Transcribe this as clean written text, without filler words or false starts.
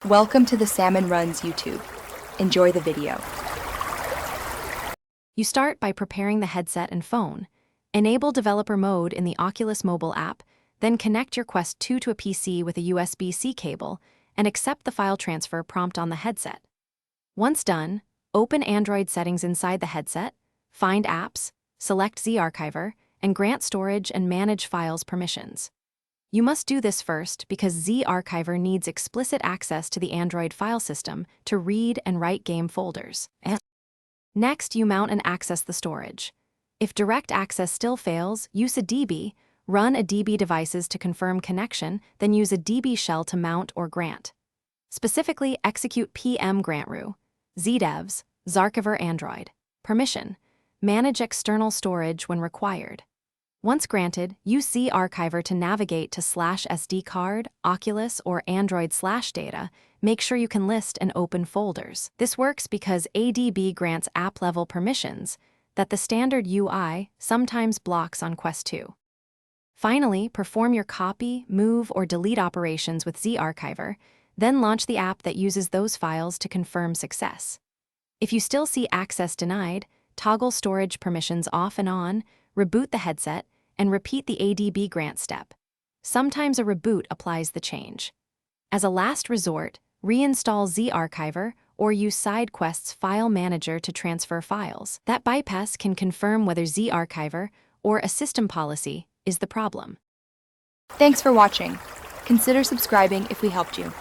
Welcome to the Salmon Runs YouTube. Enjoy the video. You start by preparing the headset and phone. Enable developer mode in the Oculus mobile app, then connect your Quest 2 to a PC with a USB-C cable and accept the file transfer prompt on the headset. Once done, open Android settings inside the headset, find apps, select ZArchiver, and grant storage and manage files permissions. You must do this first because ZArchiver needs explicit access to the Android file system to read and write game folders. Next, you mount and access the storage. If direct access still fails, use a DB, run a DB devices to confirm connection, then use a DB shell to mount or grant. Specifically, execute PM grant-ru, zdevs, ZArchiver Android. Permission: manage external storage when required. Once granted, use ZArchiver to navigate to /SD card, Oculus, or Android /data. Make sure you can list and open folders. This works because ADB grants app-level permissions that the standard UI sometimes blocks on Quest 2. Finally, perform your copy, move, or delete operations with ZArchiver, then launch the app that uses those files to confirm success. If you still see access denied, toggle storage permissions off and on, reboot the headset, and repeat the ADB grant step. Sometimes a reboot applies the change. As a last resort, reinstall ZArchiver or use SideQuest's file manager to transfer files. That bypass can confirm whether ZArchiver or a system policy is the problem. Thanks for watching. Consider subscribing if we helped you.